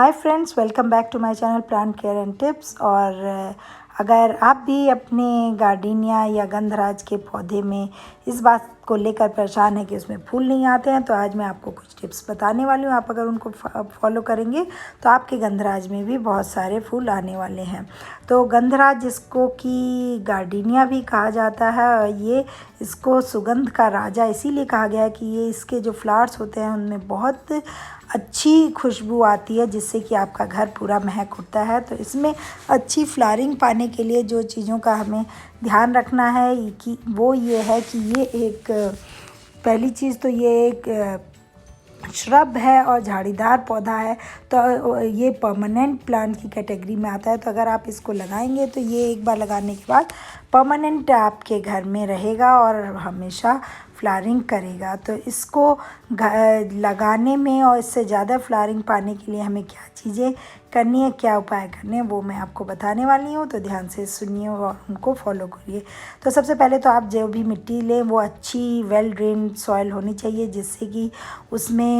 Hi friends, welcome back to my channel plant care and tips. और अगर आप भी अपने गार्डनिया या गंधराज के पौधे में इस बात को लेकर परेशान है कि उसमें फूल नहीं आते हैं, तो आज मैं आपको कुछ टिप्स बताने वाली हूँ। आप अगर उनको फॉलो करेंगे तो आपके गंधराज में भी बहुत सारे फूल आने वाले हैं। तो गंधराज, जिसको कि गार्डनिया भी कहा जाता है, और ये इसको सुगंध का राजा इसीलिए कहा गया है कि ये इसके जो फ्लावर्स होते हैं उनमें बहुत अच्छी खुशबू आती है, जिससे कि आपका घर पूरा महक उठता है। तो इसमें अच्छी फ्लावरिंग पाने के लिए जो चीज़ों का हमें ध्यान रखना है कि वो ये है कि ये एक पहली चीज़ तो ये एक श्रब है और झाड़ीदार पौधा है, तो ये परमानेंट प्लांट की कैटेगरी में आता है। तो अगर आप इसको लगाएंगे तो ये एक बार लगाने के बाद परमानेंट आपके घर में रहेगा और हमेशा फ्लावरिंग करेगा। तो इसको लगाने में और इससे ज़्यादा फ्लावरिंग पाने के लिए हमें क्या चीज़ें करनी है, क्या उपाय करने हैं, वो मैं आपको बताने वाली हूँ। तो ध्यान से सुनिए और उनको फॉलो करिए। तो सबसे पहले तो आप जो भी मिट्टी लें वो अच्छी वेल ड्रेन्ड सॉइल होनी चाहिए, जिससे कि उसमें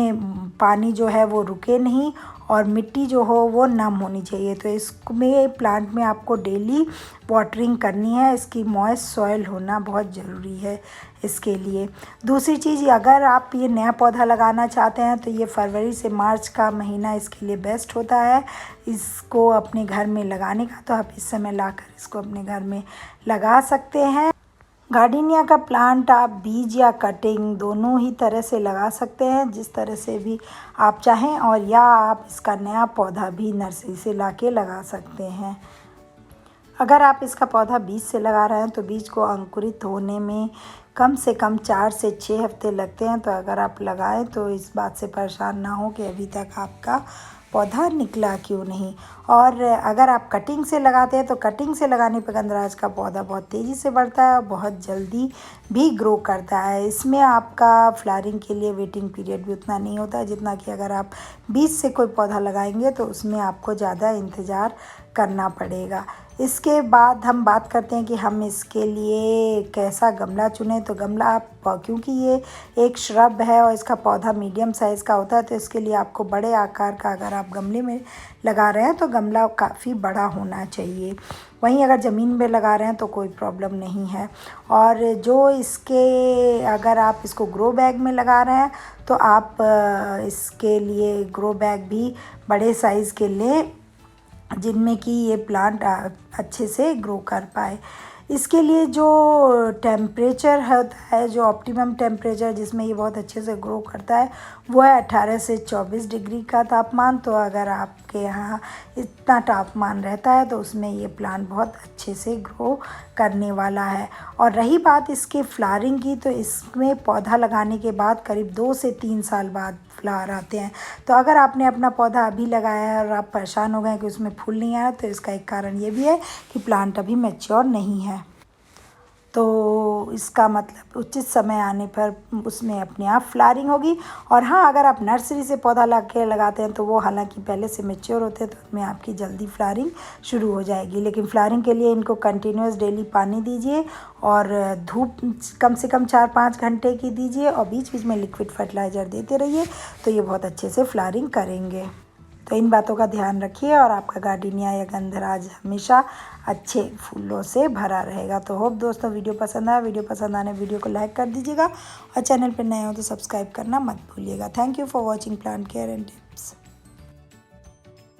पानी जो है वो रुके नहीं और मिट्टी जो हो वो नम होनी चाहिए। तो इसमें प्लांट में आपको डेली वाटरिंग करनी है। इसकी मॉइस्ट सॉइल होना बहुत ज़रूरी है इसके लिए। दूसरी चीज़, अगर आप ये नया पौधा लगाना चाहते हैं तो ये फरवरी से मार्च का महीना इसके लिए बेस्ट होता है इसको अपने घर में लगाने का। तो आप इस समय लाकर इसको अपने घर में लगा सकते हैं। गार्डनिया का प्लांट आप बीज या कटिंग दोनों ही तरह से लगा सकते हैं, जिस तरह से भी आप चाहें, और या आप इसका नया पौधा भी नर्सरी से लाके लगा सकते हैं। अगर आप इसका पौधा बीज से लगा रहे हैं तो बीज को अंकुरित होने में कम से कम 4 से 6 हफ्ते लगते हैं। तो अगर आप लगाएं तो इस बात से परेशान ना हो कि अभी तक आपका पौधा निकला क्यों नहीं। और अगर आप कटिंग से लगाते हैं तो कटिंग से लगाने पर गंधराज का पौधा बहुत तेज़ी से बढ़ता है और बहुत जल्दी भी ग्रो करता है। इसमें आपका फ्लावरिंग के लिए वेटिंग पीरियड भी उतना नहीं होता है जितना कि अगर आप बीज से कोई पौधा लगाएंगे तो उसमें आपको ज़्यादा इंतज़ार करना पड़ेगा। इसके बाद हम बात करते हैं कि हम इसके लिए कैसा गमला चुनें। तो गमला आप, क्योंकि ये एक श्रब है और इसका पौधा मीडियम साइज़ का होता है, तो इसके लिए आपको बड़े आकार का, अगर आप गमले में लगा रहे हैं तो गमला काफ़ी बड़ा होना चाहिए। वहीं अगर ज़मीन में लगा रहे हैं तो कोई प्रॉब्लम नहीं है। और जो इसके, अगर आप इसको ग्रो बैग में लगा रहे हैं तो आप इसके लिए ग्रो बैग भी बड़े साइज़ के लें, जिनमें कि ये प्लांट अच्छे से ग्रो कर पाए। इसके लिए जो टेम्परेचर होता है, जो ऑप्टिमम टेम्परेचर जिसमें ये बहुत अच्छे से ग्रो करता है, वो है 18 से 24 डिग्री का तापमान। तो अगर आपके यहाँ इतना तापमान रहता है तो उसमें ये प्लांट बहुत अच्छे से ग्रो करने वाला है। और रही बात इसके फ्लावरिंग की, तो इसमें पौधा लगाने के बाद करीब 2 से 3 साल बाद फ्लावर आते हैं। तो अगर आपने अपना पौधा अभी लगाया है और आप परेशान हो गए कि उसमें फूल नहीं आया, तो इसका एक कारण ये भी है कि प्लांट अभी मैच्योर नहीं है। तो इसका मतलब उचित समय आने पर उसमें अपने आप फ्लावरिंग होगी। और हाँ, अगर आप नर्सरी से पौधा ला के लगाते हैं तो वो हालांकि पहले से मैच्योर होते हैं, तो उनमें आपकी जल्दी फ्लावरिंग शुरू हो जाएगी। लेकिन फ्लावरिंग के लिए इनको कंटिन्यूस डेली पानी दीजिए और धूप कम से कम 4-5 घंटे की दीजिए और बीच बीच में लिक्विड फर्टिलाइज़र देते रहिए, तो ये बहुत अच्छे से फ्लावरिंग करेंगे। तो इन बातों का ध्यान रखिए और आपका गार्डनिया या गंधराज हमेशा अच्छे फूलों से भरा रहेगा। तो होप दोस्तों वीडियो पसंद आया। वीडियो पसंद आने वीडियो को लाइक कर दीजिएगा और चैनल पर नए हो तो सब्सक्राइब करना मत भूलिएगा। Thank you for watching plant care and tips.